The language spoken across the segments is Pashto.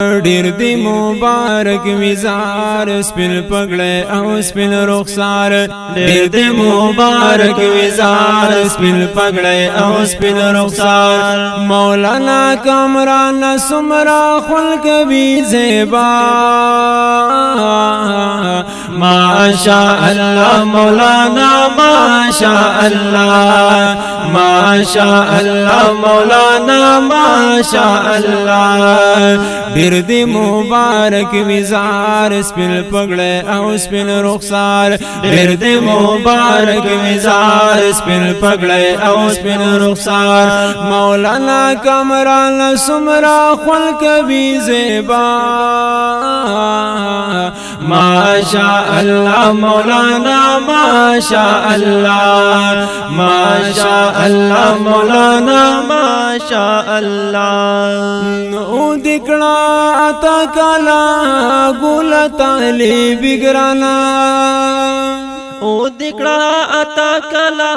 ډیر دی مبارک وزار سپین پګړې او سپین رخسار ډیر دی مبارک وزار سپین پګړې او سپین رخسار مولانا کامران سمرا خلق بی زیبا ماشاء الله مولانا ماشاء الله ماشاء الله مولانا ماشاء الله ډیر دی مبارک وزار سپین پګړې او سپین رخسار ډیر دی مبارک وزار سپین پګړې او سپین رخسار مولانا کامران سمرا خلق بی زیبا ماشاء الله مولانا ماشاء الله ماشاء الله مولانا ماشاء الله او دکړه تا کلا ګل طالب ګرانا او دکړه اتا کلا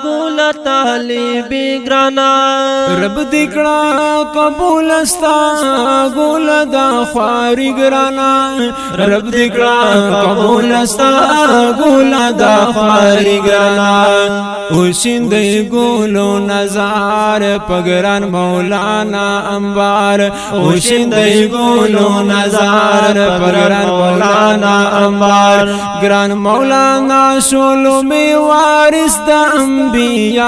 ګل طالب ګرانا رب دکړه قبول استا ګل دا خواري ګرانا رب دکړه قبول استا ګل دا خواري ګرانا او شیندې ګلو نظر پګران مولانا انوار او شیندې ګلو نظر پګران مولانا انوار ګران مولانا شولو می وارث د انبیاء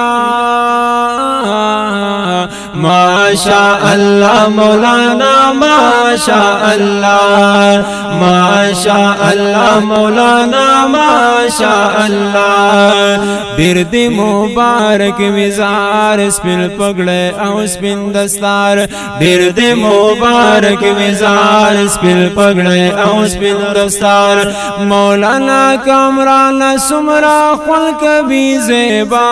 ماشاء الله مولانا ماشاء الله ماشاء الله مولانا ماشاء الله ډیر دی مبارک وزار سپین پګړې او سپین دستار ډیر دی مبارک وزار سپین پګړې او سپین دستار مولانا کامران سمرا خلق بی زیبا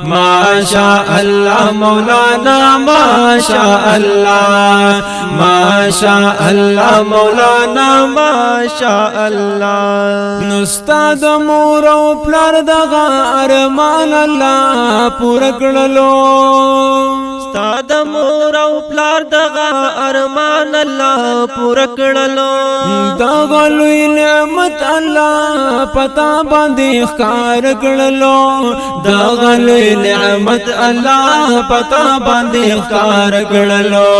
ماشاء الله مولانا ماشاء الله ماشاء الله مولانا ماشاء الله نستاد مور او پلار دغه ارمان الله پوره کړلو استاد مور او پلار دغه ارمان الله پوره کړلو دغه لوی نعمت الله پتا باندې ښکار کړلو دغه لوی نعمت الله پتا باندې ښکار کړلو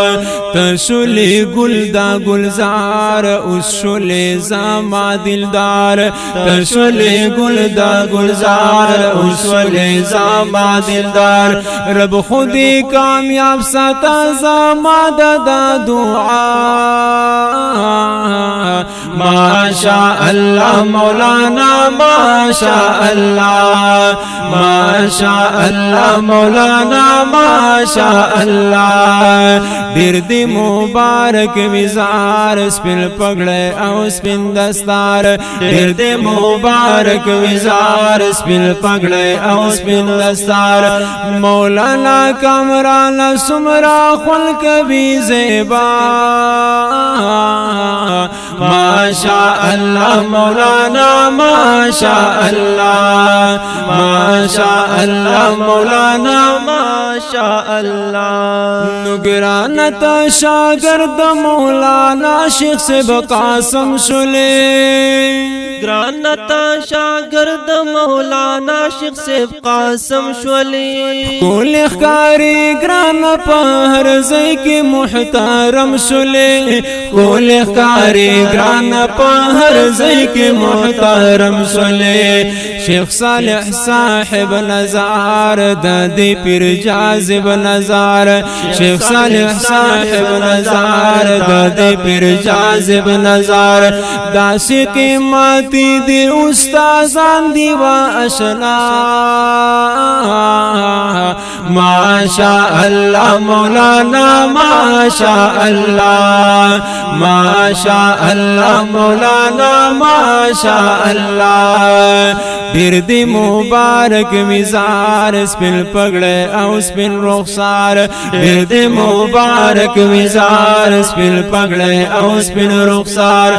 تشولې ګل دا گلزار اوشولې زما دلدار تشولې ګل دا گلزار اوشولې زما دلدار رب خودی کامیاب ساته زما د دعا ماشاء الله مولانا ماشاء الله ماشاء الله مولانا ماشاء الله ډیر دی مبارک وزار سپین پګړې او سپین دستار ډیر دی مبارک وزار سپین پګړې او سپین دستار مولانا کامران سمرا خلق بی زیبا ماشاء الله مولانا ماشاء الله ماشاء الله مولانا ماشاء الله نگرانت شاگرد مولانا شیخ سے بقاسم شلے گرانتا شاگرد مولانا شیخ سے قاسم شولی کول اخکاری گران پہر زی کی محترم شلے کول اخکاری گران پہر زی کی محترم شلے شیخ صالح صاحب نظار دادی پیر جازب نظار شیخ صالح صاحب نظار دادی پیر جازب نظار داسی قیمتی دی استازان دی و اشنا ماشاء الله مولانا ماشاء الله ماشاء الله مولانا ماشاء الله ډیر دی مبارک وزار سپین پګړې او سپین رخسار ډیر دی مبارک وزار سپین پګړې او سپین رخسار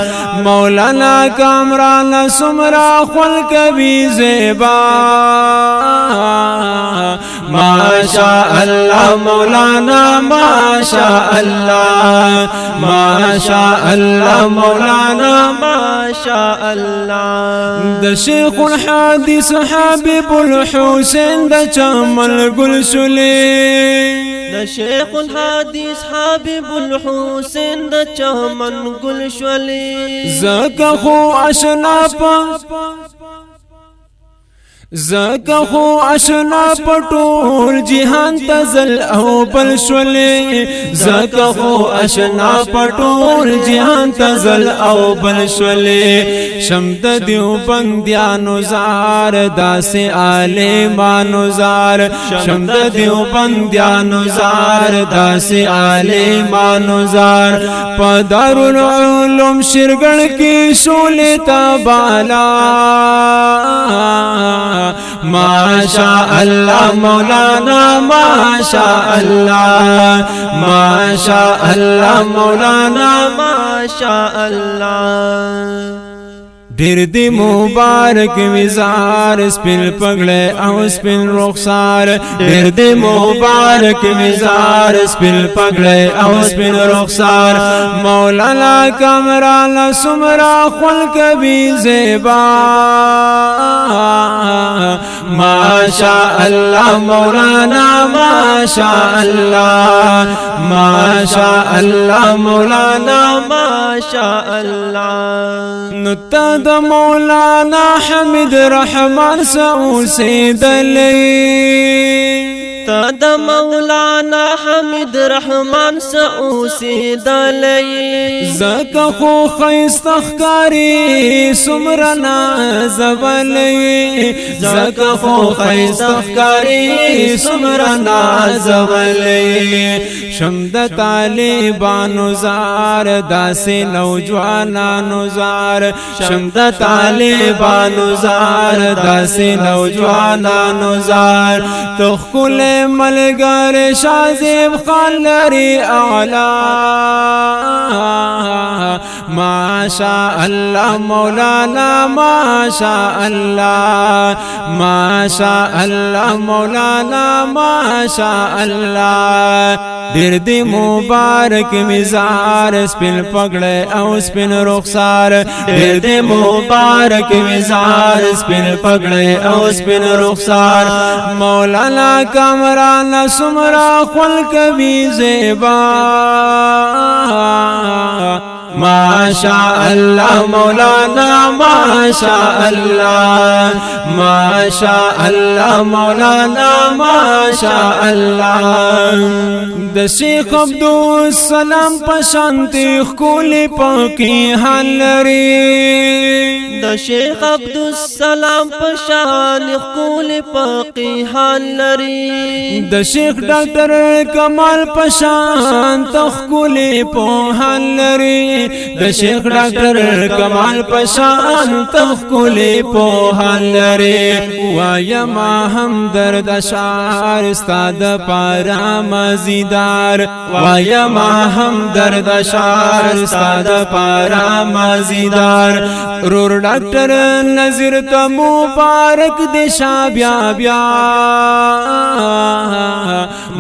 مولانا کامران سمرا خل کبي زیبا ماشاء الله مولانا ماشاء الله ماشاء الله مولانا ماشاء الله د شیخ الحدیث حبیب الحسین د چمن گل شولې د شیخ الحدیث حبیب الحسین د چمن گل شولې زکه خو آشنا زکه خو آشنا پټول جهان تزل او بل شولې زکه خو آشنا پټول جهان تزل او بل شولې شمد دیو بندیانو زار داسې عالمانو زار شمد دیو بندیانو زار داسې عالمانو زار په دارالعلوم شرګړ کې شولې تبالا ماشاء الله مولانا ماشاء الله ماشاء الله مولانا ماشاء الله ډیر دی مبارک وزار سپین پګړې او سپین رخسار ډیر دی مبارک وزار سپین پګړې او سپین رخسار مولانا کامران سمرا خل کبي زیبا ماشاء الله مولانا ماشاء الله ماشاء الله مولانا ماشاء الله نتا د مولانا حمید رحمان سوسیدلی تا د مولانا حمید رحمان سوسیدلی زکه خو خیستخکاری سمرنا زولی زکه خو خیستخکاری سمرنا زولی شمد طالبانو زار داسې نوجوانانو زار شمد طالبانو زار داسې نوجوانانو زار تخکل ملګر شازم خان لري اعلی ماشاء الله مولانا ماشاء الله ماشاء الله مولانا ماشاء الله ډیر دی مبارک مزار سپین پګړې او سپین رخسار ډیر دی مبارک مزار سپین پګړې او سپین رخسار مولانا کامران سمرا خل کبي زیبا ماشاء الله مولانا ماشاء الله ماشاء الله مولانا ماشاء الله د شیخ عبدالسلام پشانتی خکولی پاکی حال لري د شیخ عبدالسلام پشان خکولی پاکی حال لري د شیخ ډاکټر کمال پشان تخکولی په حال لري د شیخ ډاکټر کمال پشان تخکولی په حال لري وایا ما هم درد اشعار استاد پارا مزیدار وایا ما هم درد اشعار استاد پارا مزیدار رور ډاکټر نظر ته مبارک دې شابیا بیا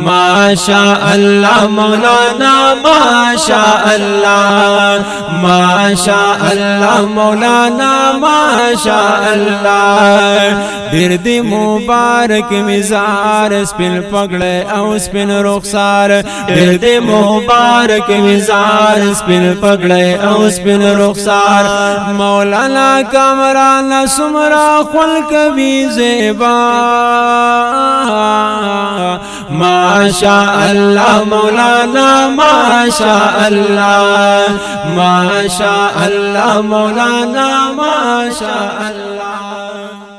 ماشاء الله مولانا ماشاء الله ماشاء الله مولانا ماشاء الله ډیر دی مبارک مزار سپین پګړې او سپین رخسار ډیر دی مبارک مزار سپین پګړې او سپین رخسار مولانا کامران سمرا خل کبي زیبا ماشاء الله مولانا ماشاء الله ماشاء الله مولانا ماشاء الله